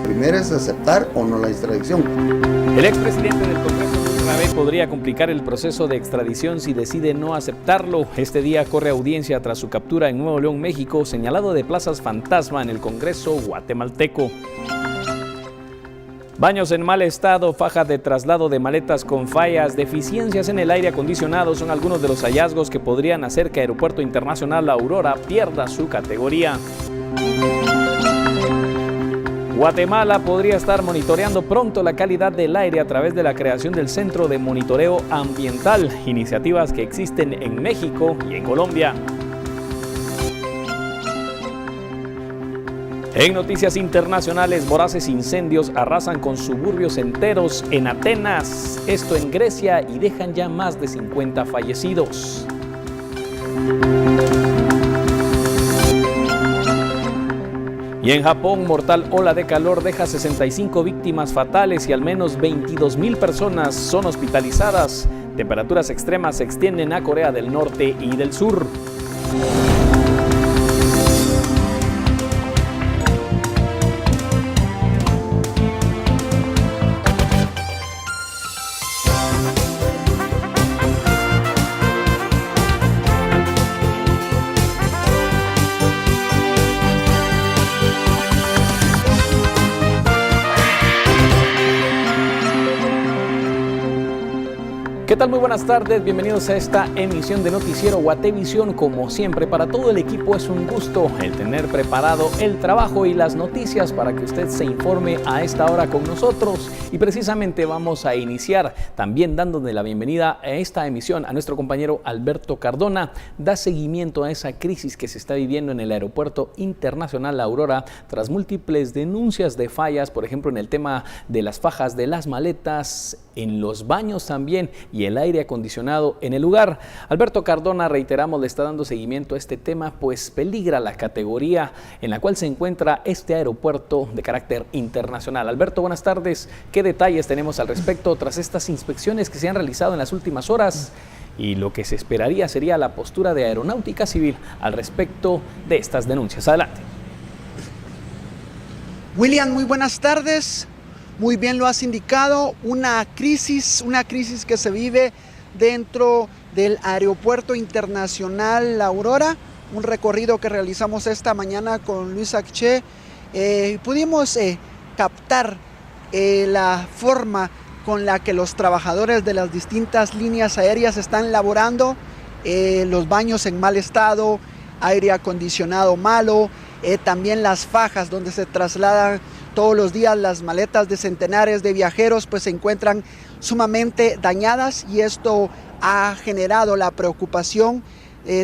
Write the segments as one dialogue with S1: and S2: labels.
S1: Primero es aceptar o no la extradición.
S2: El expresidente del Congreso, Luis Rabé, podría complicar el proceso de extradición si decide no aceptarlo. Este día corre audiencia tras su captura en Nuevo León, México, señalado de plazas fantasma en el Congreso guatemalteco. Baños en mal estado, faja de traslado de maletas con fallas, deficiencias en el aire acondicionado son algunos de los hallazgos que podrían hacer que Aeropuerto Internacional La Aurora pierda su categoría. Guatemala podría estar monitoreando pronto la calidad del aire a través de la creación del Centro de Monitoreo Ambiental, iniciativas que existen en México y en Colombia. En noticias internacionales, voraces incendios arrasan con suburbios enteros en Atenas, esto en Grecia, y dejan ya más de 50 fallecidos. Y en Japón, mortal ola de calor deja 65 víctimas fatales y al menos 22,000 personas son hospitalizadas. Temperaturas extremas se extienden a Corea del Norte y del Sur. ¿Qué tal? Muy buenas tardes, bienvenidos a esta emisión de Noticiero Guatevisión. Como siempre, para todo el equipo es un gusto el tener preparado el trabajo y las noticias para que usted se informe a esta hora con nosotros. Y precisamente vamos a iniciar también dándole la bienvenida a esta emisión a nuestro compañero Alberto Cardona. Da seguimiento a esa crisis que se está viviendo en el Aeropuerto Internacional La Aurora tras múltiples denuncias de fallas, por ejemplo en el tema de las fajas de las maletas, en los baños también, y el aire acondicionado en el lugar. Alberto Cardona, reiteramos, le está dando seguimiento a este tema, pues peligra la categoría en la cual se encuentra este aeropuerto de carácter internacional. Alberto, buenas tardes. ¿Qué detalles tenemos al respecto tras estas inspecciones que se han realizado en las últimas horas? Y lo que se esperaría sería la postura de Aeronáutica Civil al respecto de estas denuncias. Adelante.
S3: William, muy buenas tardes. Muy bien lo has indicado, una crisis que se vive dentro del Aeropuerto Internacional La Aurora, un recorrido que realizamos esta mañana con Luis Akche. Pudimos captar la forma con la que los trabajadores de las distintas líneas aéreas están laborando, los baños en mal estado, aire acondicionado malo, también las fajas donde se trasladan todos los días las maletas de centenares de viajeros pues se encuentran sumamente dañadas, y esto ha generado la preocupación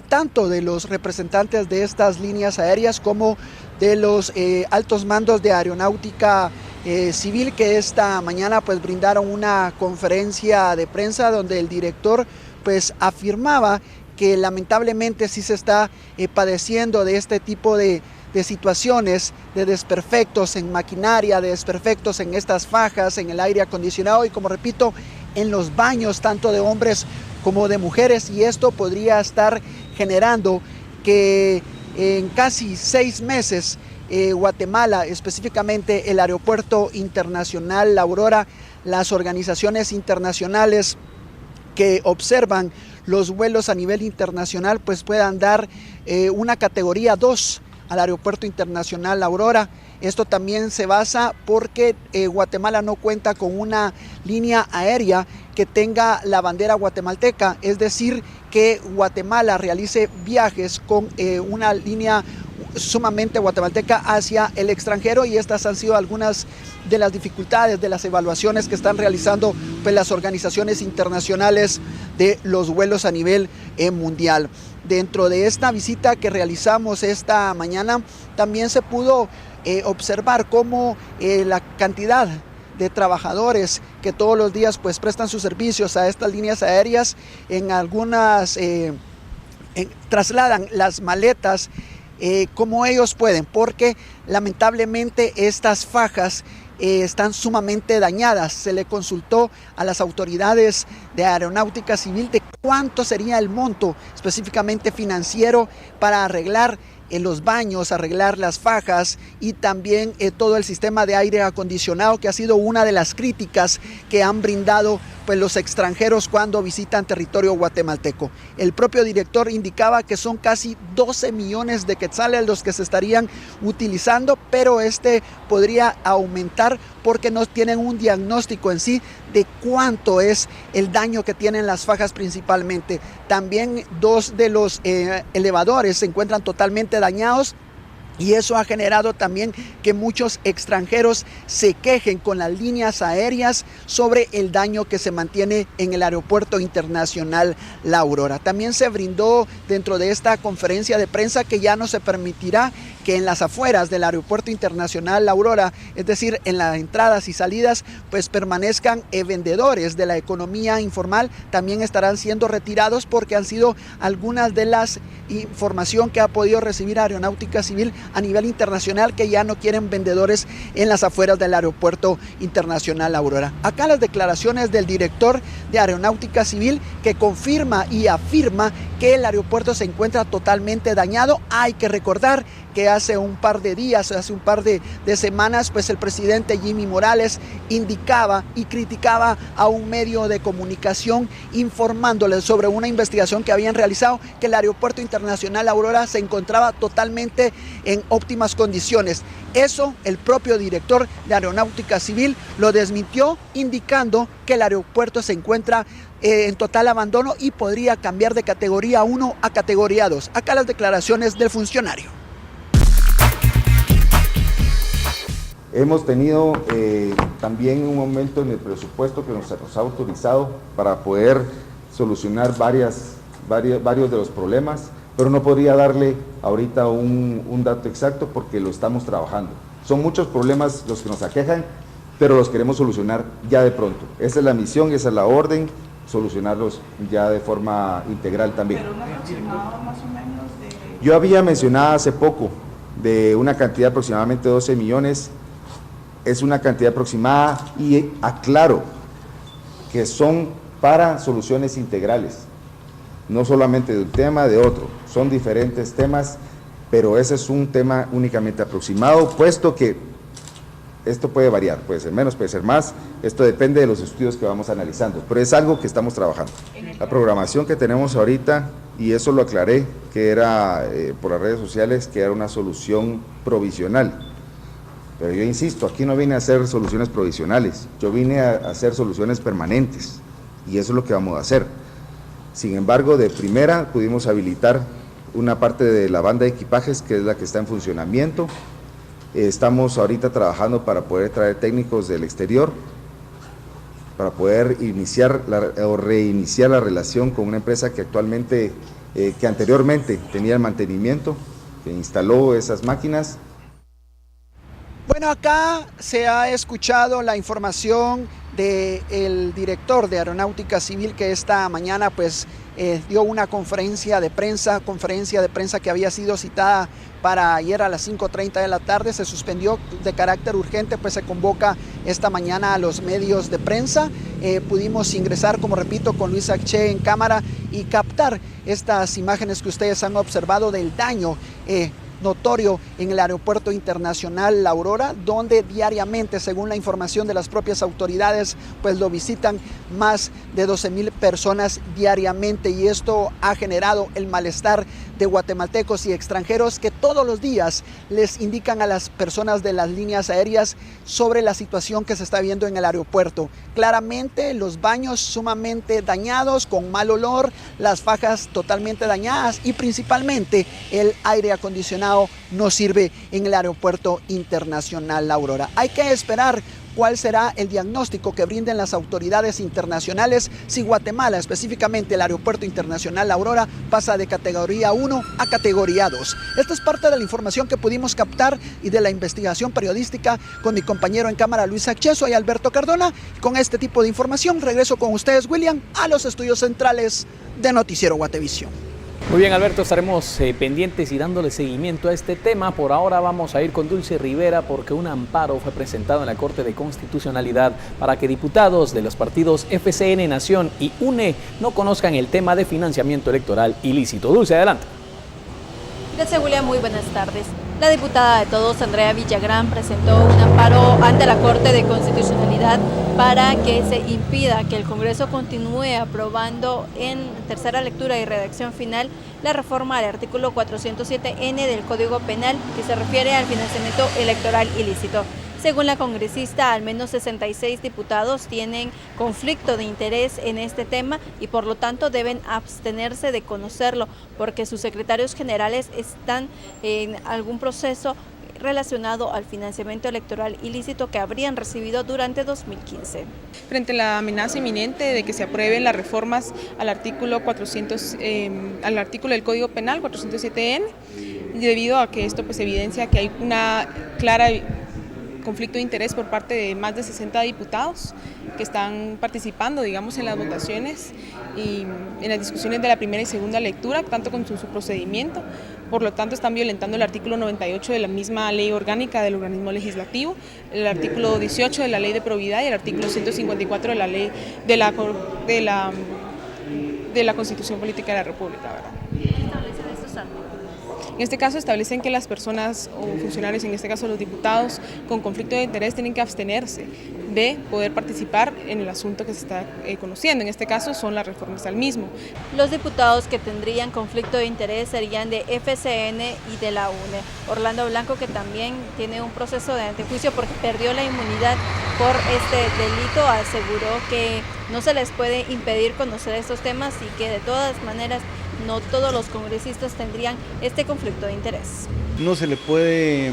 S3: tanto de los representantes de estas líneas aéreas como de los altos mandos de Aeronáutica Civil, que esta mañana pues brindaron una conferencia de prensa donde el director pues afirmaba que lamentablemente sí se está padeciendo de este tipo de situaciones, de desperfectos en maquinaria, de desperfectos en estas fajas, en el aire acondicionado y, como repito, en los baños tanto de hombres como de mujeres, y esto podría estar generando que en casi 6 meses Guatemala, específicamente el Aeropuerto Internacional La Aurora, las organizaciones internacionales que observan los vuelos a nivel internacional pues puedan dar una categoría 2 al Aeropuerto Internacional La Aurora. Esto también se basa porque Guatemala no cuenta con una línea aérea que tenga la bandera guatemalteca, es decir, que Guatemala realice viajes con una línea sumamente guatemalteca hacia el extranjero, y estas han sido algunas de las dificultades de las evaluaciones que están realizando pues, las organizaciones internacionales de los vuelos a nivel mundial. Dentro de esta visita que realizamos esta mañana, también se pudo observar cómo la cantidad de trabajadores que todos los días pues prestan sus servicios a estas líneas aéreas, en algunas trasladan las maletas como ellos pueden, porque lamentablemente estas fajas están sumamente dañadas. Se le consultó a las autoridades de Aeronáutica Civil de cuánto sería el monto específicamente financiero para arreglar los baños, arreglar las fajas y también todo el sistema de aire acondicionado, que ha sido una de las críticas que han brindado pues los extranjeros cuando visitan territorio guatemalteco. El propio director indicaba que son casi 12 millones de quetzales los que se estarían utilizando, pero podría aumentar porque no tienen un diagnóstico en sí de cuánto es el daño que tienen las fajas principalmente. También 2 de los elevadores se encuentran totalmente dañados. Y eso ha generado también que muchos extranjeros se quejen con las líneas aéreas sobre el daño que se mantiene en el Aeropuerto Internacional La Aurora. También se brindó dentro de esta conferencia de prensa que ya no se permitirá que en las afueras del Aeropuerto Internacional La Aurora, es decir, en las entradas y salidas, pues permanezcan vendedores de la economía informal. También estarán siendo retirados porque han sido algunas de las información que ha podido recibir Aeronáutica Civil a nivel internacional, que ya no quieren vendedores en las afueras del Aeropuerto Internacional La Aurora. Acá las declaraciones del director de Aeronáutica Civil, que confirma y afirma que el aeropuerto se encuentra totalmente dañado. Hay que recordar que hace un par de días, hace un par de semanas, pues el presidente Jimmy Morales indicaba y criticaba a un medio de comunicación informándole sobre una investigación que habían realizado, que el Aeropuerto Internacional Aurora se encontraba totalmente en óptimas condiciones. Eso el propio director de Aeronáutica Civil lo desmintió, indicando que el aeropuerto se encuentra en total abandono y podría cambiar de categoría 1 a categoría 2. Acá las declaraciones del funcionario.
S4: Hemos tenido también un aumento en el presupuesto que nos ha autorizado para poder solucionar varios de los problemas, pero no podría darle ahorita un dato exacto porque lo estamos trabajando. Son muchos problemas los que nos aquejan, pero los queremos solucionar ya de pronto. Esa es la misión, esa es la orden, solucionarlos ya de forma integral también. ¿Pero un aproximado más o menos de...? Yo había mencionado hace poco de una cantidad de aproximadamente 12 millones. Es una cantidad aproximada y aclaro que son para soluciones integrales, no solamente de un tema, de otro, son diferentes temas, pero ese es un tema únicamente aproximado, puesto que esto puede variar, puede ser menos, puede ser más, esto depende de los estudios que vamos analizando, pero es algo que estamos trabajando. La programación que tenemos ahorita, y eso lo aclaré, que era por las redes sociales, que era una solución provisional. Pero yo insisto, aquí no vine a hacer soluciones provisionales, yo vine a hacer soluciones permanentes y eso es lo que vamos a hacer. Sin embargo, de primera pudimos habilitar una parte de la banda de equipajes, que es la que está en funcionamiento. Estamos ahorita trabajando para poder traer técnicos del exterior, para poder iniciar o reiniciar la relación con una empresa que actualmente, que anteriormente tenía el mantenimiento, que instaló esas máquinas.
S3: Bueno, acá se ha escuchado la información del director de Aeronáutica Civil, que esta mañana pues dio una conferencia de prensa que había sido citada para ayer a las 5:30 de la tarde, se suspendió de carácter urgente, pues se convoca esta mañana a los medios de prensa. Pudimos ingresar, como repito, con Luis Acché en cámara y captar estas imágenes que ustedes han observado del daño notorio en el Aeropuerto Internacional La Aurora, donde diariamente, según la información de las propias autoridades, pues lo visitan más de 12,000 personas diariamente, y esto ha generado el malestar de guatemaltecos y extranjeros que todos los días les indican a las personas de las líneas aéreas sobre la situación que se está viendo en el aeropuerto. Claramente los baños sumamente dañados, con mal olor, las fajas totalmente dañadas y principalmente el aire acondicionado no sirve en el Aeropuerto Internacional La Aurora. Hay que esperar cuál será el diagnóstico que brinden las autoridades internacionales si Guatemala, específicamente el Aeropuerto Internacional La Aurora, pasa de categoría 1 a categoría 2. Esta es parte de la información que pudimos captar y de la investigación periodística con mi compañero en cámara Luis Acché. Soy Alberto Cardona. Con este tipo de información regreso con ustedes, William, a los estudios centrales de Noticiero Guatevisión.
S2: Muy bien, Alberto, estaremos pendientes y dándole seguimiento a este tema. Por ahora vamos a ir con Dulce Rivera, porque un amparo fue presentado en la Corte de Constitucionalidad para que diputados de los partidos FCN Nación y UNE no conozcan el tema de financiamiento electoral ilícito. Dulce, adelante.
S5: Gracias, Julia. Muy buenas tardes. La diputada de Todos, Andrea Villagrán, presentó un amparo ante la Corte de Constitucionalidad para que se impida que el Congreso continúe aprobando en tercera lectura y redacción final la reforma al artículo 407N del Código Penal que se refiere al financiamiento electoral ilícito. Según la congresista, al menos 66 diputados tienen conflicto de interés en este tema y por lo tanto deben abstenerse de conocerlo porque sus secretarios generales están en algún proceso relacionado al financiamiento electoral ilícito que habrían recibido durante 2015.
S6: Frente a la amenaza inminente de que se aprueben las reformas al artículo al artículo del Código Penal 407N, debido a que esto pues evidencia que hay una clara conflicto de interés por parte de más de 60 diputados que están participando, digamos, en las votaciones y en las discusiones de la primera y segunda lectura, tanto con su procedimiento. Por lo tanto, están violentando el artículo 98 de la misma ley orgánica del organismo legislativo, el artículo 18 de la ley de probidad y el artículo 154 de la ley de la Constitución Política de la República, ¿verdad?
S5: ¿Qué establecen estos artículos?
S6: En este caso establecen que las personas o funcionarios, en este caso los diputados, con conflicto de interés tienen que abstenerse de poder participar en el asunto que se está conociendo. En este caso son las reformas al mismo.
S5: Los diputados que tendrían conflicto de interés serían de FCN y de la UNE. Orlando Blanco, que también tiene un proceso de antejuicio porque perdió la inmunidad por este delito, aseguró que no se les puede impedir conocer estos temas y que de todas maneras no todos los congresistas tendrían este conflicto de interés.
S7: No se le puede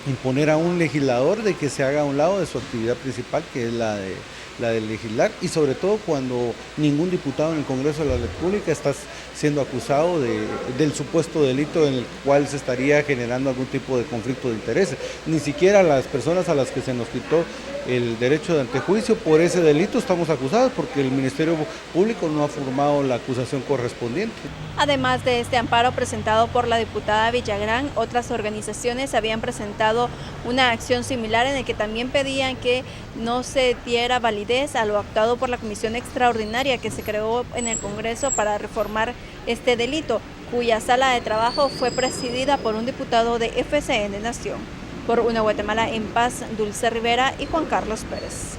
S7: imponer a un legislador de que se haga a un lado de su actividad principal, que es la de legislar, y sobre todo cuando ningún diputado en el Congreso de la República está siendo acusado del supuesto delito en el cual se estaría generando algún tipo de conflicto de intereses. Ni siquiera las personas a las que se nos quitó el derecho de antejuicio por ese delito estamos acusados porque el Ministerio Público no ha formado la acusación correspondiente.
S5: Además de este amparo presentado por la diputada Villagrán, otras organizaciones habían presentado una acción similar en el que también pedían que no se diera validez a lo actuado por la Comisión Extraordinaria que se creó en el Congreso para reformar este delito, cuya sala de trabajo fue presidida por un diputado de FCN Nación. Por una Guatemala en paz, Dulce Rivera y Juan Carlos Pérez.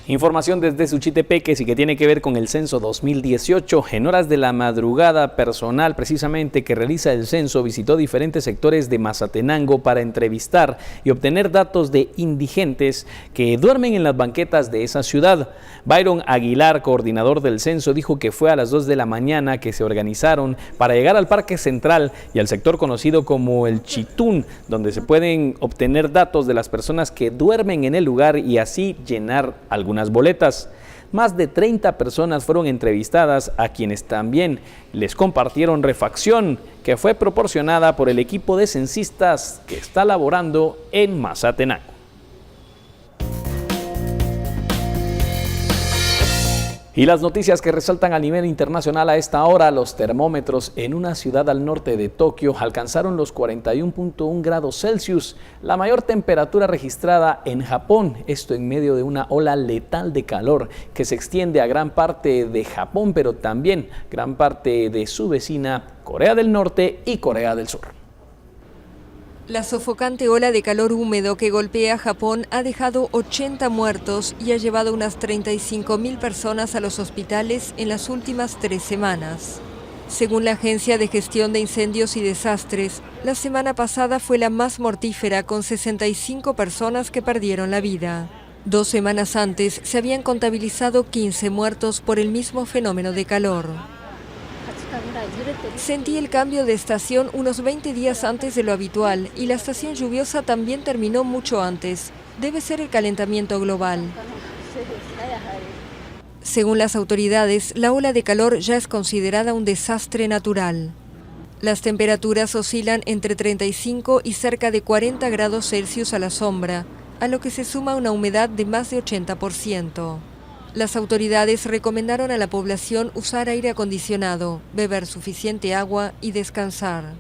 S2: Información desde Suchitepeques y que tiene que ver con el censo 2018. En horas de la madrugada, personal precisamente que realiza el censo visitó diferentes sectores de Mazatenango para entrevistar y obtener datos de indigentes que duermen en las banquetas de esa ciudad. Byron Aguilar, coordinador del censo, dijo que fue a las 2 de la mañana que se organizaron para llegar al Parque Central y al sector conocido como el Chitún, donde se pueden obtener datos de las personas que duermen en el lugar y así llenar algunas boletas. Más de 30 personas fueron entrevistadas, a quienes también les compartieron refacción que fue proporcionada por el equipo de censistas que está laborando en Mazatenango. Y las noticias que resaltan a nivel internacional a esta hora: los termómetros en una ciudad al norte de Tokio alcanzaron los 41.1 grados Celsius, la mayor temperatura registrada en Japón, esto en medio de una ola letal de calor que se extiende a gran parte de Japón, pero también gran parte de su vecina Corea del Norte y Corea del Sur.
S8: La sofocante ola de calor húmedo que golpea Japón ha dejado 80 muertos y ha llevado unas 35.000 personas a los hospitales en las últimas 3 semanas. Según la Agencia de Gestión de Incendios y Desastres, la semana pasada fue la más mortífera, con 65 personas que perdieron la vida. 2 semanas antes se habían contabilizado 15 muertos por el mismo fenómeno de calor. Sentí el cambio de estación unos 20 días antes de lo habitual y la estación lluviosa también terminó mucho antes. Debe ser el calentamiento global. Según las autoridades, la ola de calor ya es considerada un desastre natural. Las temperaturas oscilan entre 35 y cerca de 40 grados Celsius a la sombra, a lo que se suma una humedad de más de 80%. Las autoridades recomendaron a la población usar aire acondicionado, beber suficiente agua y descansar.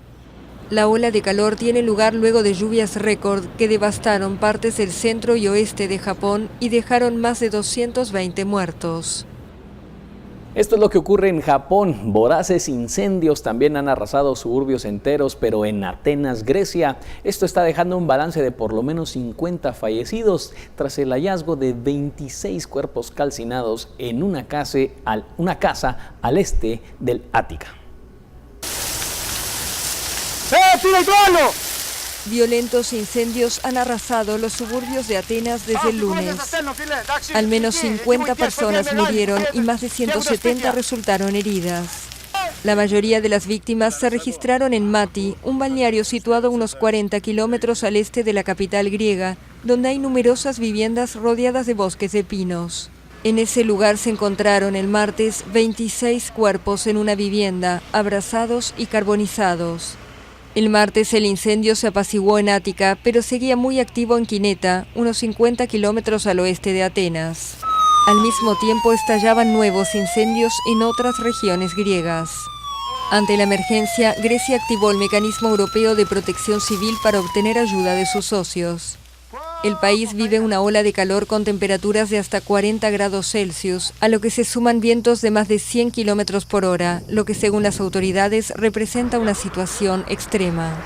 S8: La ola de calor tiene lugar luego de lluvias récord que devastaron partes del centro y oeste de Japón y dejaron más de 220 muertos.
S2: Esto es lo que ocurre en Japón. Voraces incendios también han arrasado suburbios enteros, pero en Atenas, Grecia, esto está dejando un balance de por lo menos 50 fallecidos tras el hallazgo de 26 cuerpos calcinados en una casa al este del Ática.
S3: ¡Tira el duelo!
S8: Violentos incendios han arrasado los suburbios de Atenas desde el lunes. Al menos 50 personas murieron y más de 170 resultaron heridas. La mayoría de las víctimas se registraron en Mati, un balneario situado a unos 40 kilómetros al este de la capital griega, donde hay numerosas viviendas rodeadas de bosques de pinos. En ese lugar se encontraron el martes 26 cuerpos en una vivienda, abrazados y carbonizados. El martes el incendio se apaciguó en Ática, pero seguía muy activo en Quineta, unos 50 kilómetros al oeste de Atenas. Al mismo tiempo estallaban nuevos incendios en otras regiones griegas. Ante la emergencia, Grecia activó el Mecanismo Europeo de Protección Civil para obtener ayuda de sus socios. El país vive una ola de calor con temperaturas de hasta 40 grados Celsius, a lo que se suman vientos de más de 100 kilómetros por hora, lo que según las autoridades representa una situación extrema.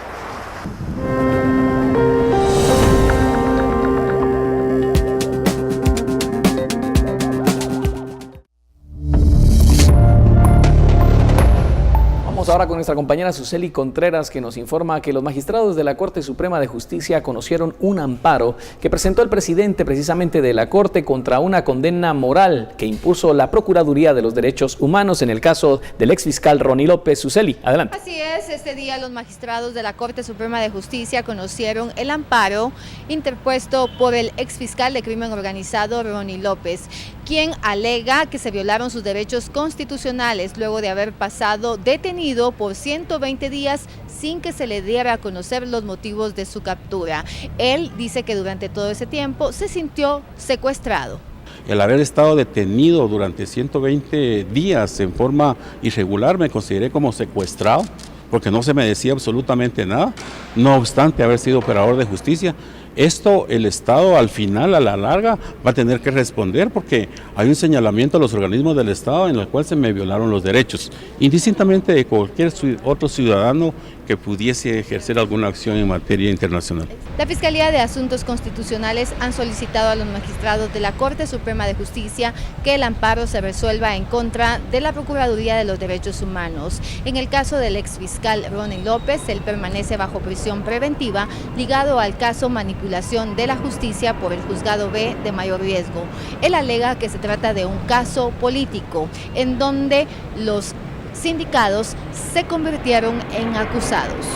S2: Ahora con nuestra compañera Suseli Contreras, que nos informa que los magistrados de la Corte Suprema de Justicia conocieron un amparo que presentó el presidente precisamente de la Corte contra una condena moral que impuso la Procuraduría de los Derechos Humanos en el caso del exfiscal Ronnie López. Suseli, adelante.
S5: Así es, este día los magistrados de la Corte Suprema de Justicia conocieron el amparo interpuesto por el exfiscal de crimen organizado Ronnie López, quien alega que se violaron sus derechos constitucionales luego de haber pasado detenido por 120 días sin que se le diera a conocer los motivos de su captura. Él dice que durante todo ese tiempo se sintió secuestrado.
S9: El haber estado detenido durante 120 días en forma irregular me consideré como secuestrado porque no se me decía absolutamente nada, no obstante haber sido operador de justicia. Esto el Estado al final, a la larga, va a tener que responder porque hay un señalamiento a los organismos del Estado en el cual se me violaron los derechos, indistintamente de cualquier otro ciudadano que pudiese ejercer alguna acción en materia internacional.
S5: La Fiscalía de Asuntos Constitucionales han solicitado a los magistrados de la Corte Suprema de Justicia que el amparo se resuelva en contra de la Procuraduría de los Derechos Humanos. En el caso del exfiscal Ronnie López, él permanece bajo prisión preventiva ligado al caso manipulación de la justicia por el Juzgado B de mayor riesgo. Él alega que se trata de un caso político en donde los sindicados se convirtieron en acusados.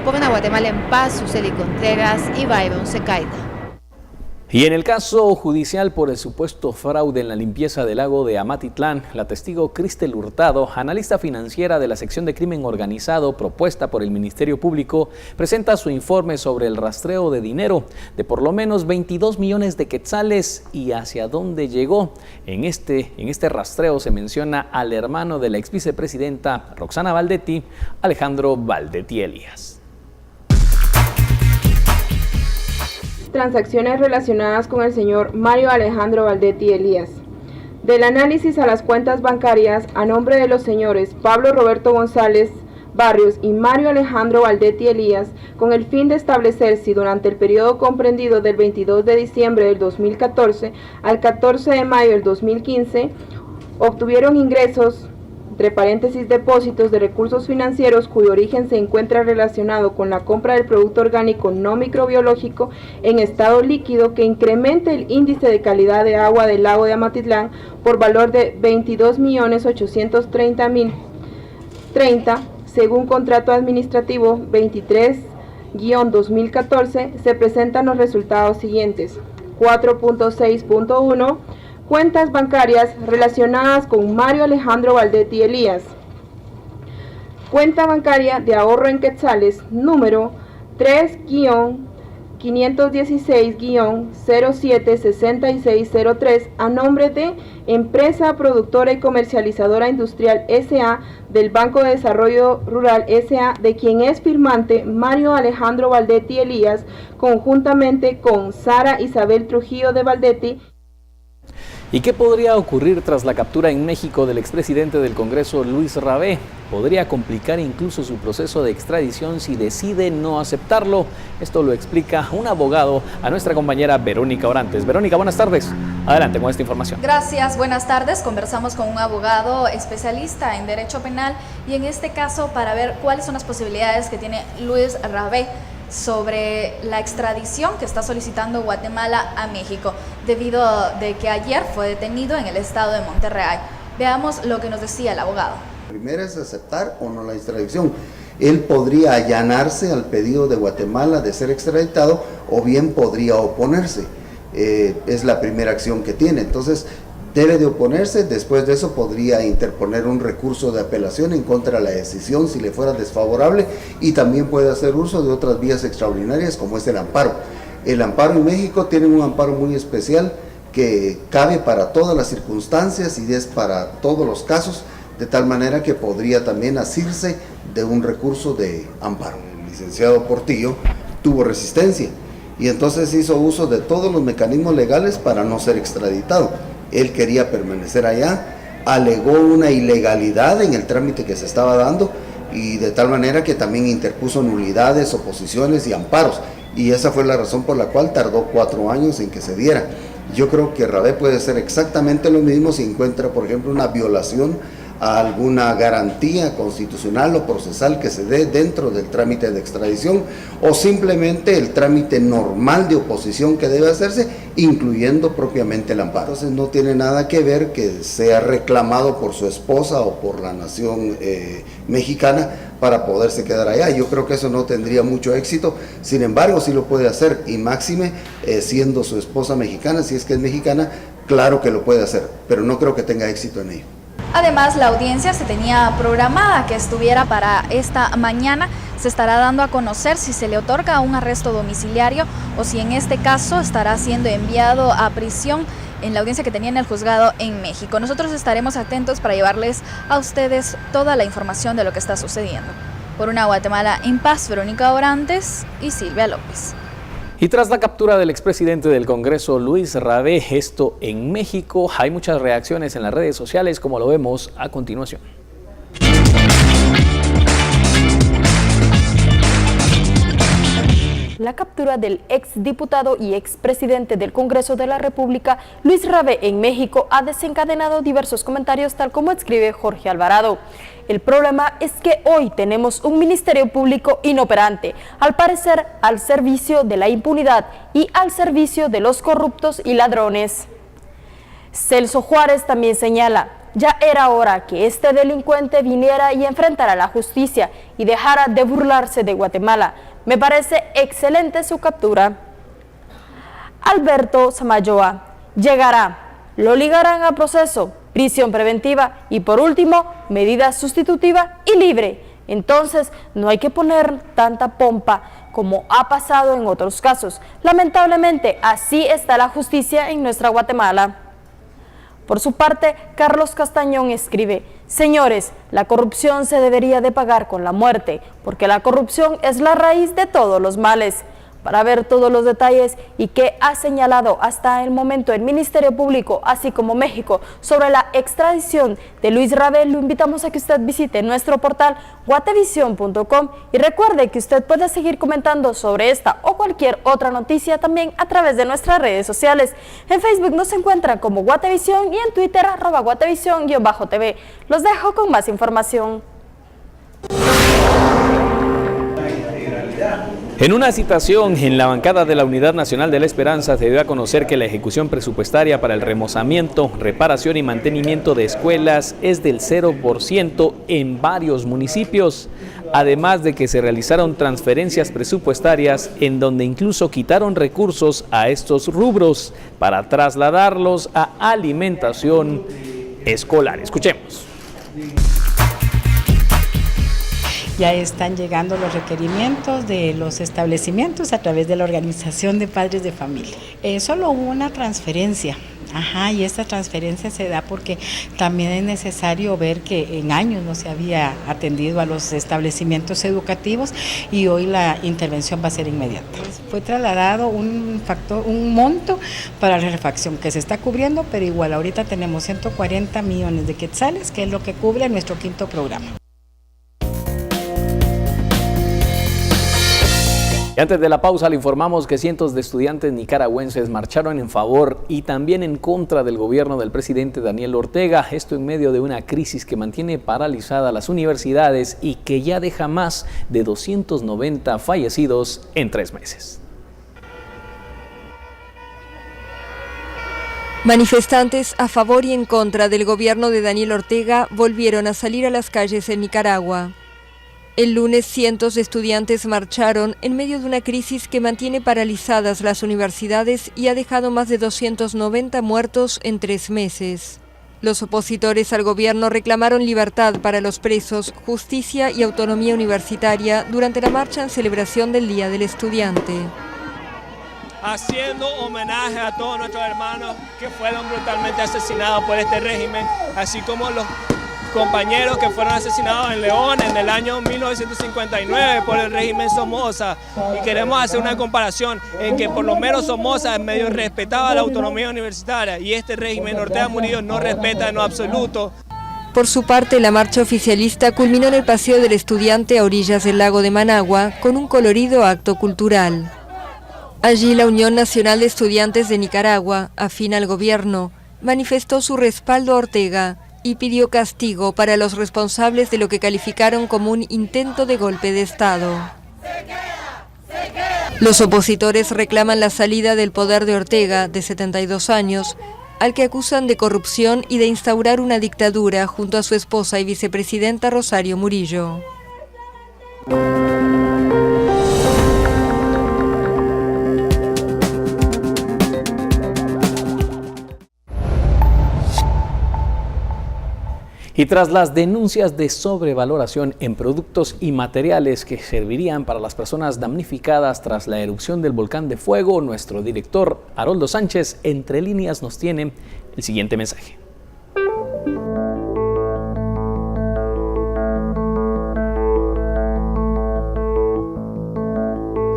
S5: Por una Guatemala en paz, Suseli Contreras y Byron Secaida.
S2: Y en el caso judicial por el supuesto fraude en la limpieza del lago de Amatitlán, la testigo Cristel Hurtado, analista financiera de la sección de crimen organizado propuesta por el Ministerio Público, presenta su informe sobre el rastreo de dinero de por lo menos 22 millones de quetzales y hacia dónde llegó. En este rastreo se menciona al hermano de la ex vicepresidenta Roxana Valdetti, Alejandro Valdetti Elías.
S10: Transacciones relacionadas con el señor Mario Alejandro Valdetti Elías. Del análisis a las cuentas bancarias a nombre de los señores Pablo Roberto González Barrios y Mario Alejandro Valdetti Elías, con el fin de establecer si durante el periodo comprendido del 22 de diciembre del 2014 al 14 de mayo del 2015, obtuvieron ingresos, entre paréntesis depósitos de recursos financieros cuyo origen se encuentra relacionado con la compra del producto orgánico no microbiológico en estado líquido que incremente el índice de calidad de agua del lago de Amatitlán por valor de 22.830.030, según contrato administrativo 23-2014, se presentan los resultados siguientes. 4.6.1 Cuentas bancarias relacionadas con Mario Alejandro Valdetti Elías. Cuenta bancaria de ahorro en quetzales número 3-516-076603 a nombre de Empresa Productora y Comercializadora Industrial S.A. del Banco de Desarrollo Rural S.A. de quien es firmante Mario Alejandro Valdetti Elías conjuntamente con Sara Isabel Trujillo de Valdetti.
S2: ¿Y qué podría ocurrir tras la captura en México del expresidente del Congreso, Luis Rabé? ¿Podría complicar incluso su proceso de extradición si decide no aceptarlo? Esto lo explica un abogado a nuestra compañera Verónica Orantes. Verónica, buenas tardes. Adelante con esta información.
S11: Gracias, buenas tardes. Conversamos con un abogado especialista en derecho penal y en este caso para ver cuáles son las posibilidades que tiene Luis Rabé sobre la extradición que está solicitando Guatemala a México, debido a que ayer fue detenido en el estado de Monterrey. Veamos lo que nos decía el abogado.
S1: Primero es aceptar o no la extradición. Él podría allanarse al pedido de Guatemala de ser extraditado o bien podría oponerse. Es la primera acción que tiene. Entonces debe de oponerse, después de eso podría interponer un recurso de apelación en contra de la decisión si le fuera desfavorable y también puede hacer uso de otras vías extraordinarias como es el amparo. El amparo en México tiene un amparo muy especial que cabe para todas las circunstancias y es para todos los casos, de tal manera que podría también asirse de un recurso de amparo. El licenciado Portillo tuvo resistencia y entonces hizo uso de todos los mecanismos legales para no ser extraditado. Él quería permanecer allá, alegó una ilegalidad en el trámite que se estaba dando y de tal manera que también interpuso nulidades, oposiciones y amparos. Y esa fue la razón por la cual tardó 4 años en que se diera. Yo creo que Rabé puede hacer exactamente lo mismo si encuentra, por ejemplo, una violación a alguna garantía constitucional o procesal que se dé dentro del trámite de extradición o simplemente el trámite normal de oposición que debe hacerse, incluyendo propiamente el amparo. Entonces no tiene nada que ver que sea reclamado por su esposa o por la nación mexicana para poderse quedar allá. Yo creo que eso no tendría mucho éxito, sin embargo sí lo puede hacer y máxime siendo su esposa mexicana, si es que es mexicana, claro que lo puede hacer, pero no creo que tenga éxito en ello.
S11: Además, la audiencia se tenía programada que estuviera para esta mañana. Se estará dando a conocer si se le otorga un arresto domiciliario o si en este caso estará siendo enviado a prisión en la audiencia que tenía en el juzgado en México. Nosotros estaremos atentos para llevarles a ustedes toda la información de lo que está sucediendo. Por una Guatemala en paz, Verónica Orantes y Silvia López.
S2: Y tras la captura del expresidente del Congreso, Luis Rabé, esto en México, hay muchas reacciones en las redes sociales, como lo vemos a continuación.
S12: La captura del exdiputado y expresidente del Congreso de la República, Luis Rabé, en México, ha desencadenado diversos comentarios, tal como escribe Jorge Alvarado. El problema es que hoy tenemos un ministerio público inoperante, al parecer al servicio de la impunidad y al servicio de los corruptos y ladrones. Celso Juárez también señala: ya era hora que este delincuente viniera y enfrentara la justicia y dejara de burlarse de Guatemala. Me parece excelente su captura. Alberto Samayoa: llegará, lo ligarán a proceso, prisión preventiva y por último, medida sustitutiva y libre. Entonces, no hay que poner tanta pompa como ha pasado en otros casos. Lamentablemente, así está la justicia en nuestra Guatemala. Por su parte, Carlos Castañón escribe: señores, la corrupción se debería de pagar con la muerte, porque la corrupción es la raíz de todos los males. Para ver todos los detalles y qué ha señalado hasta el momento el Ministerio Público, así como México, sobre la extradición de Luis Rabé, lo invitamos a que usted visite nuestro portal guatevision.com y recuerde que usted puede seguir comentando sobre esta o cualquier otra noticia también a través de nuestras redes sociales. En Facebook nos encuentran como Guatevision y en Twitter @Guatevision_TV. Los dejo con más información.
S2: En una citación en la bancada de la Unidad Nacional de la Esperanza se dio a conocer que la ejecución presupuestaria para el remozamiento, reparación y mantenimiento de escuelas es del 0% en varios municipios, además de que se realizaron transferencias presupuestarias en donde incluso quitaron recursos a estos rubros para trasladarlos a alimentación escolar. Escuchemos.
S13: Ya están llegando los requerimientos de los establecimientos a través de la Organización de Padres de Familia. Solo hubo una transferencia Ajá, y esta transferencia se da porque también es necesario ver que en años no se había atendido a los establecimientos educativos y hoy la intervención va a ser inmediata. Fue trasladado un monto para la refacción que se está cubriendo, pero igual ahorita tenemos 140 millones de quetzales, que es lo que cubre nuestro quinto programa.
S2: Y antes de la pausa le informamos que cientos de estudiantes nicaragüenses marcharon en favor y también en contra del gobierno del presidente Daniel Ortega, esto en medio de una crisis que mantiene paralizadas las universidades y que ya deja más de 290 fallecidos en 3 meses.
S8: Manifestantes a favor y en contra del gobierno de Daniel Ortega volvieron a salir a las calles en Nicaragua. El lunes cientos de estudiantes marcharon en medio de una crisis que mantiene paralizadas las universidades y ha dejado más de 290 muertos en 3 meses. Los opositores al gobierno reclamaron libertad para los presos, justicia y autonomía universitaria durante la marcha en celebración del Día del Estudiante.
S14: Haciendo homenaje a todos nuestros hermanos que fueron brutalmente asesinados por este régimen, así como los compañeros que fueron asesinados en León en el año 1959 por el régimen Somoza. Y queremos hacer una comparación en que por lo menos Somoza medio respetaba la autonomía universitaria y este régimen Ortega Murillo no respeta en lo absoluto.
S8: Por su parte, la marcha oficialista culminó en el Paseo del Estudiante a orillas del lago de Managua con un colorido acto cultural. Allí la Unión Nacional de Estudiantes de Nicaragua, afín al gobierno, manifestó su respaldo a Ortega y pidió castigo para los responsables de lo que calificaron como un intento de golpe de Estado. Los opositores reclaman la salida del poder de Ortega, de 72 años, al que acusan de corrupción y de instaurar una dictadura junto a su esposa y vicepresidenta Rosario Murillo.
S2: Y tras las denuncias de sobrevaloración en productos y materiales que servirían para las personas damnificadas tras la erupción del volcán de fuego, nuestro director Haroldo Sánchez, entre líneas, nos tiene el siguiente mensaje.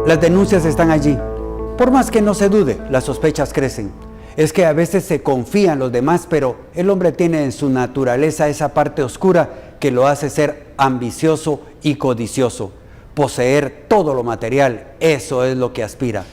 S15: Las denuncias están allí. Por más que no se dude, las sospechas crecen. Es que a veces se confían los demás, pero el hombre tiene en su naturaleza esa parte oscura que lo hace ser ambicioso y codicioso. Poseer todo lo material, eso es lo que aspira.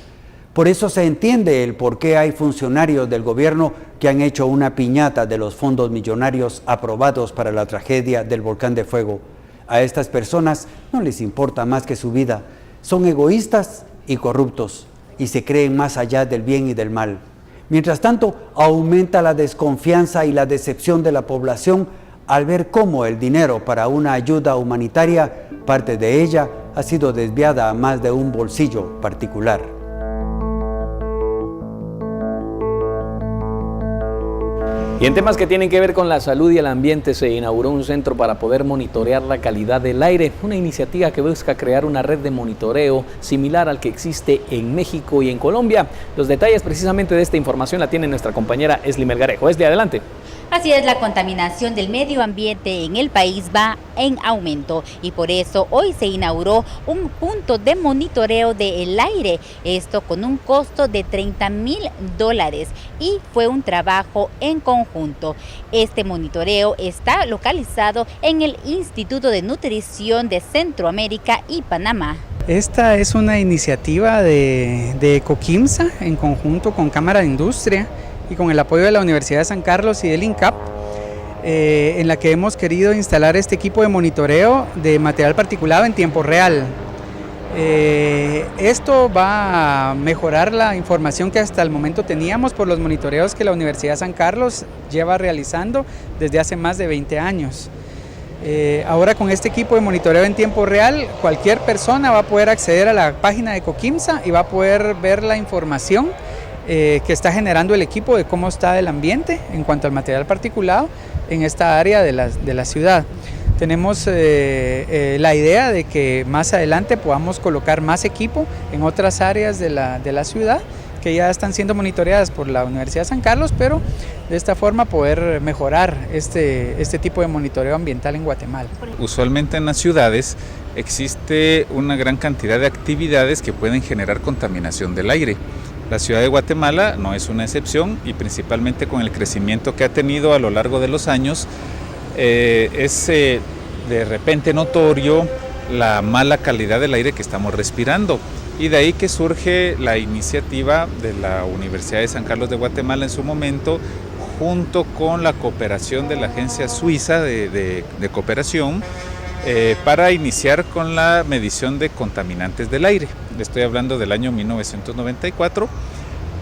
S15: Por eso se entiende el por qué hay funcionarios del gobierno que han hecho una piñata de los fondos millonarios aprobados para la tragedia del volcán de fuego. A estas personas no les importa más que su vida. Son egoístas y corruptos y se creen más allá del bien y del mal. Mientras tanto, aumenta la desconfianza y la decepción de la población al ver cómo el dinero para una ayuda humanitaria, parte de ella, ha sido desviada a más de un bolsillo particular.
S2: Y en temas que tienen que ver con la salud y el ambiente, se inauguró un centro para poder monitorear la calidad del aire, una iniciativa que busca crear una red de monitoreo similar al que existe en México y en Colombia. Los detalles precisamente de esta información la tiene nuestra compañera Esli Melgarejo. Esli, adelante.
S16: Así es, la contaminación del medio ambiente en el país va en aumento y por eso hoy se inauguró un punto de monitoreo del aire, esto con un costo de $30,000 y fue un trabajo en conjunto. Este monitoreo está localizado en el Instituto de Nutrición de Centroamérica y Panamá.
S17: Esta es una iniciativa de Coquimsa en conjunto con Cámara de Industria y con el apoyo de la Universidad de San Carlos y del INCAP, en la que hemos querido instalar este equipo de monitoreo de material particulado en tiempo real. Esto va a mejorar la información que hasta el momento teníamos por los monitoreos que la Universidad de San Carlos lleva realizando desde hace más de 20 años. Ahora con este equipo de monitoreo en tiempo real, cualquier persona va a poder acceder a la página de Coquimsa y va a poder ver la información que está generando el equipo de cómo está el ambiente en cuanto al material particulado en esta área de la ciudad. Tenemos la idea de que más adelante podamos colocar más equipo en otras áreas de la ciudad que ya están siendo monitoreadas por la Universidad de San Carlos, pero de esta forma poder mejorar este tipo de monitoreo ambiental en Guatemala.
S18: Usualmente en las ciudades existe una gran cantidad de actividades que pueden generar contaminación del aire. La ciudad de Guatemala no es una excepción y principalmente con el crecimiento que ha tenido a lo largo de los años, es de repente notorio la mala calidad del aire que estamos respirando. Y de ahí que surge la iniciativa de la Universidad de San Carlos de Guatemala en su momento, junto con la cooperación de la Agencia Suiza de Cooperación, para iniciar con la medición de contaminantes del aire. Estoy hablando del año 1994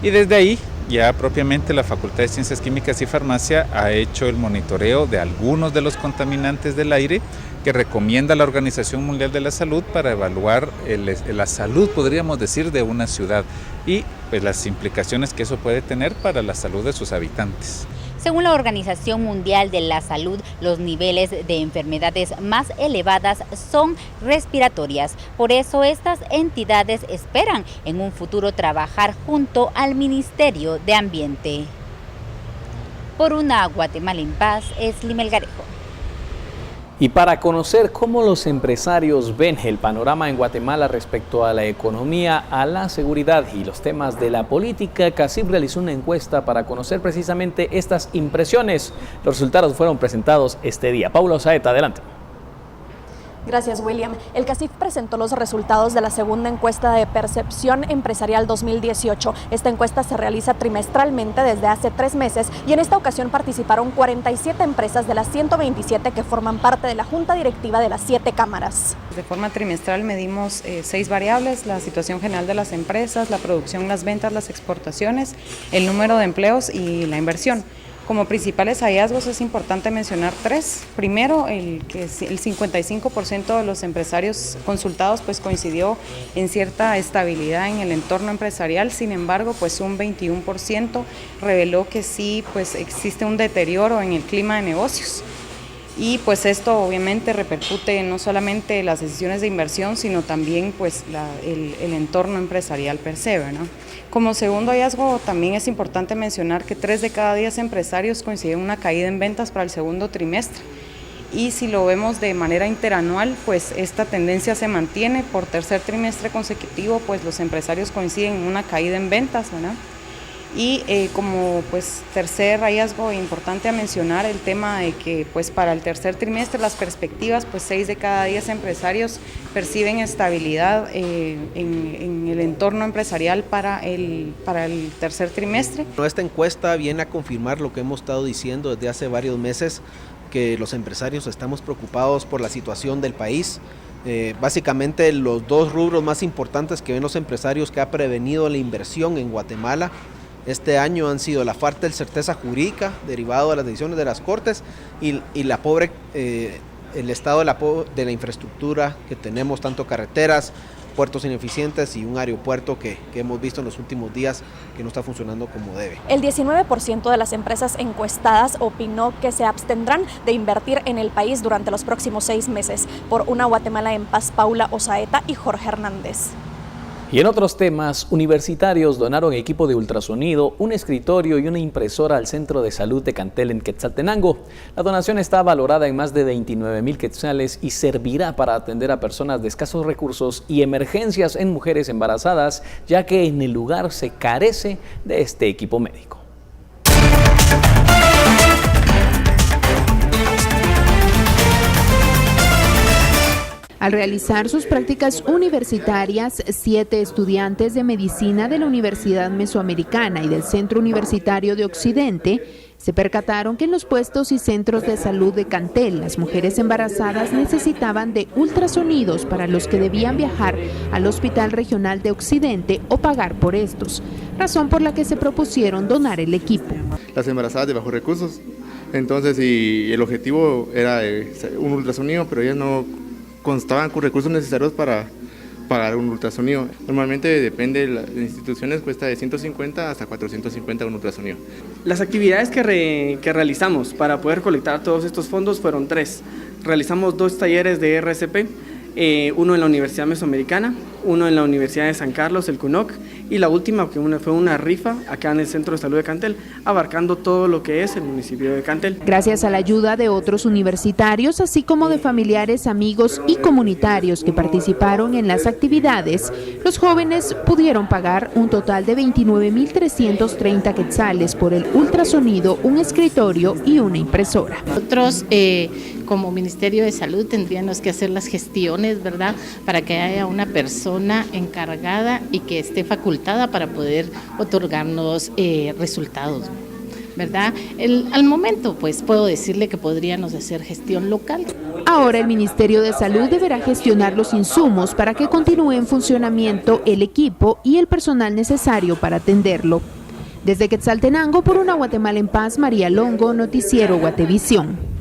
S18: y desde ahí ya propiamente la Facultad de Ciencias Químicas y Farmacia ha hecho el monitoreo de algunos de los contaminantes del aire que recomienda la Organización Mundial de la Salud para evaluar la salud, podríamos decir, de una ciudad y pues, las implicaciones que eso puede tener para la salud de sus habitantes.
S16: Según la Organización Mundial de la Salud, los niveles de enfermedades más elevadas son respiratorias. Por eso estas entidades esperan en un futuro trabajar junto al Ministerio de Ambiente. Por una Guatemala en paz, es Limelgarejo.
S2: Y para conocer cómo los empresarios ven el panorama en Guatemala respecto a la economía, a la seguridad y los temas de la política, CACIF realizó una encuesta para conocer precisamente estas impresiones. Los resultados fueron presentados este día. Paula Osaeta, adelante.
S19: Gracias, William. El CACIF presentó los resultados de la segunda encuesta de percepción empresarial 2018. Esta encuesta se realiza trimestralmente desde hace 3 meses y en esta ocasión participaron 47 empresas de las 127 que forman parte de la junta directiva de las 7 cámaras.
S20: De forma trimestral medimos 6 variables: la situación general de las empresas, la producción, las ventas, las exportaciones, el número de empleos y la inversión. Como principales hallazgos es importante mencionar 3. Primero, el 55% de los empresarios consultados pues coincidió en cierta estabilidad en el entorno empresarial. Sin embargo, pues un 21% reveló que sí pues existe un deterioro en el clima de negocios. Y pues esto obviamente repercute no solamente en las decisiones de inversión, sino también pues el entorno empresarial per se, ¿no? Como segundo hallazgo también es importante mencionar que 3 de cada 10 empresarios coinciden en una caída en ventas para el segundo trimestre. Y si lo vemos de manera interanual, pues esta tendencia se mantiene. Por tercer trimestre consecutivo, pues los empresarios coinciden en una caída en ventas, ¿verdad? Y como pues tercer hallazgo importante a mencionar el tema de que pues para el tercer trimestre las perspectivas, pues 6 de cada 10 empresarios perciben estabilidad en el entorno empresarial para el tercer trimestre.
S21: Esta encuesta viene a confirmar lo que hemos estado diciendo desde hace varios meses, que los empresarios estamos preocupados por la situación del país. Básicamente los 2 rubros más importantes que ven los empresarios que ha prevenido la inversión en Guatemala este año han sido la falta de certeza jurídica derivado de las decisiones de las Cortes y el estado de la infraestructura que tenemos, tanto carreteras, puertos ineficientes y un aeropuerto que hemos visto en los últimos días que no está funcionando como debe.
S19: El 19% de las empresas encuestadas opinó que se abstendrán de invertir en el país durante los próximos 6 meses. Por una Guatemala en paz, Paula Osaeta y Jorge Hernández.
S2: Y en otros temas, universitarios donaron equipo de ultrasonido, un escritorio y una impresora al Centro de Salud de Cantel en Quetzaltenango. La donación está valorada en más de 29,000 quetzales y servirá para atender a personas de escasos recursos y emergencias en mujeres embarazadas, ya que en el lugar se carece de este equipo médico.
S22: Al realizar sus prácticas universitarias, 7 estudiantes de medicina de la Universidad Mesoamericana y del Centro Universitario de Occidente se percataron que en los puestos y centros de salud de Cantel, las mujeres embarazadas necesitaban de ultrasonidos para los que debían viajar al Hospital Regional de Occidente o pagar por estos, razón por la que se propusieron donar el equipo.
S23: Las embarazadas de bajos recursos, entonces y el objetivo era un ultrasonido, pero ellas no constaban con recursos necesarios para pagar un ultrasonido. Normalmente depende de las instituciones, cuesta de 150 hasta 450 un ultrasonido.
S24: Las actividades que realizamos para poder colectar todos estos fondos fueron 3. Realizamos 2 talleres de RCP, uno en la Universidad Mesoamericana uno en la Universidad de San Carlos, el CUNOC, y la última fue una rifa acá en el Centro de Salud de Cantel, abarcando todo lo que es el municipio de Cantel.
S22: Gracias a la ayuda de otros universitarios, así como de familiares, amigos y comunitarios que participaron en las actividades, los jóvenes pudieron pagar un total de 29.330 quetzales por el ultrasonido, un escritorio y una impresora.
S3: Nosotros como Ministerio de Salud tendríamos que hacer las gestiones, ¿verdad?, para que haya una persona encargada y que esté facultada para poder otorgarnos resultados, ¿verdad? Al momento, pues puedo decirle que podríamos hacer gestión local.
S22: Ahora el Ministerio de Salud deberá gestionar los insumos para que continúe en funcionamiento el equipo y el personal necesario para atenderlo. Desde Quetzaltenango, por una Guatemala en paz, María Longo, Noticiero Guatevisión.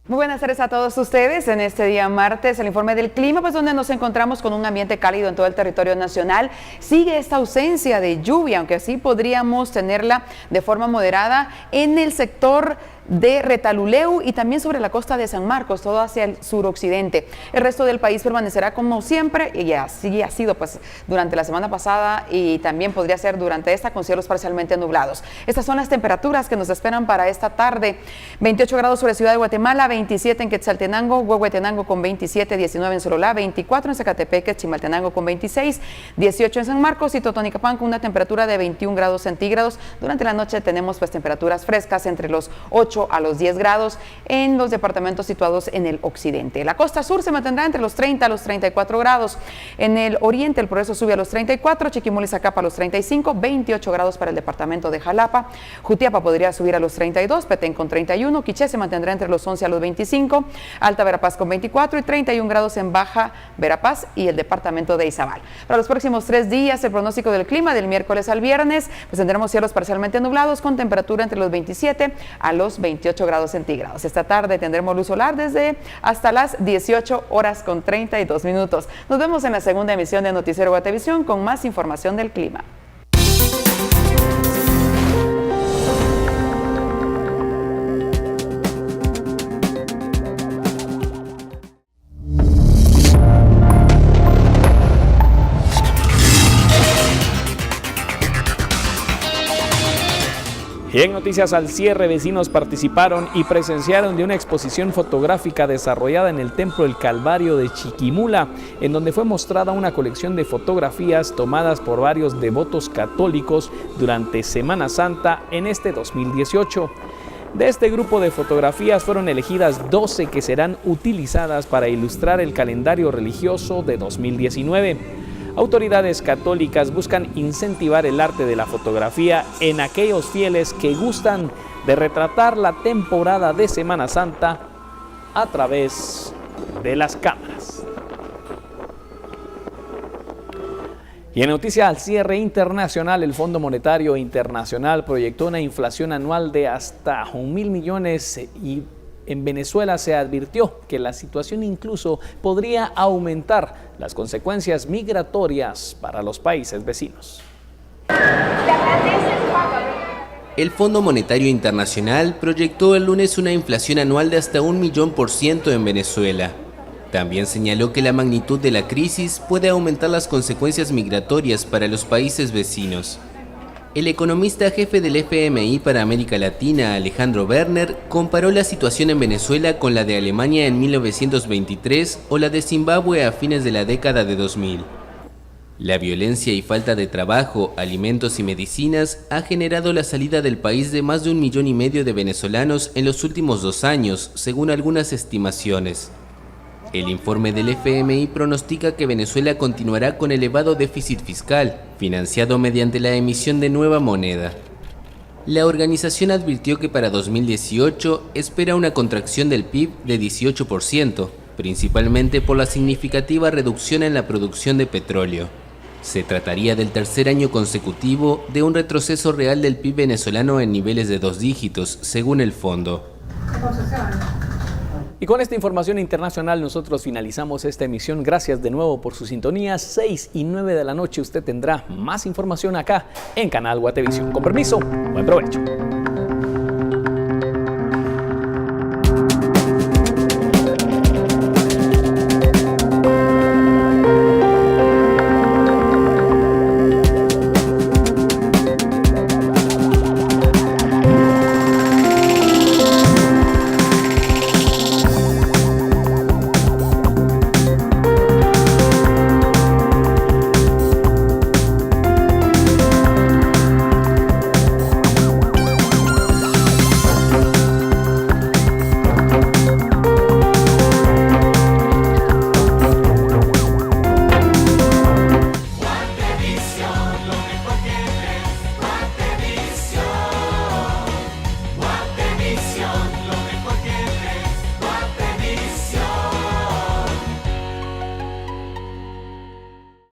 S4: Muy buenas tardes a todos ustedes. En este día martes, el informe del clima, pues donde nos encontramos con un ambiente cálido en todo el territorio nacional. Sigue esta ausencia de lluvia, aunque sí podríamos tenerla de forma moderada en el sector de Retaluleu y también sobre la costa de San Marcos, todo hacia el suroccidente. El resto del país permanecerá como siempre y así ha sido pues durante la semana pasada y también podría ser durante esta, con cielos parcialmente nublados. Estas son las temperaturas que nos esperan para esta tarde. 28 grados sobre Ciudad de Guatemala, 27 en Quetzaltenango, Huehuetenango con 27, 19 en Sololá, 24 en Zacatepeque, Chimaltenango con 26, 18 en San Marcos y Totonicapán con una temperatura de 21 grados centígrados. Durante la noche tenemos pues temperaturas frescas entre los 8 a los 10 grados en los departamentos situados en el occidente. La costa sur se mantendrá entre los 30 a los 34 grados. En el oriente el Progreso sube a los 34, Chiquimula y Zacapa a los 35, 28 grados para el departamento de Jalapa. Jutiapa podría subir a los 32, Petén con 31, Quiché se mantendrá entre los 11 a los 25, Alta Verapaz con 24 y 31 grados en Baja Verapaz y el departamento de Izabal. Para los próximos 3 días, el pronóstico del clima del miércoles al viernes, pues tendremos cielos parcialmente nublados con temperatura entre los 27 a los 28 grados centígrados. Esta tarde tendremos luz solar desde hasta las 18 horas con 32 minutos. Nos vemos en la segunda emisión de Noticiero Guatevisión con más información del clima.
S2: Y en Noticias al Cierre, vecinos participaron y presenciaron de una exposición fotográfica desarrollada en el Templo del Calvario de Chiquimula, en donde fue mostrada una colección de fotografías tomadas por varios devotos católicos durante Semana Santa en este 2018. De este grupo de fotografías fueron elegidas 12 que serán utilizadas para ilustrar el calendario religioso de 2019. Autoridades católicas buscan incentivar el arte de la fotografía en aquellos fieles que gustan de retratar la temporada de Semana Santa a través de las cámaras. Y en Noticias al Cierre internacional, el Fondo Monetario Internacional proyectó una inflación anual de hasta 1.000 millones y en Venezuela se advirtió que la situación incluso podría aumentar las consecuencias migratorias para los países vecinos.
S6: El Fondo Monetario Internacional proyectó el lunes una inflación anual de hasta 1.000.000% en Venezuela. También señaló que la magnitud de la crisis puede aumentar las consecuencias migratorias para los países vecinos. El economista jefe del FMI para América Latina, Alejandro Werner, comparó la situación en Venezuela con la de Alemania en 1923 o la de Zimbabue a fines de la década de 2000. La violencia y falta de trabajo, alimentos y medicinas ha generado la salida del país de más de 1,5 millones de venezolanos en los últimos 2 años, según algunas estimaciones. El informe del FMI pronostica que Venezuela continuará con elevado déficit fiscal, financiado mediante la emisión de nueva moneda. La organización advirtió que para 2018 espera una contracción del PIB de 18%, principalmente por la significativa reducción en la producción de petróleo. Se trataría del tercer año consecutivo de un retroceso real del PIB venezolano en niveles de 2 dígitos, según el fondo.
S2: Y con esta información internacional nosotros finalizamos esta emisión. Gracias de nuevo por su sintonía. 6 y 9 de la noche usted tendrá más información acá en Canal Guatevisión. Con permiso, buen provecho.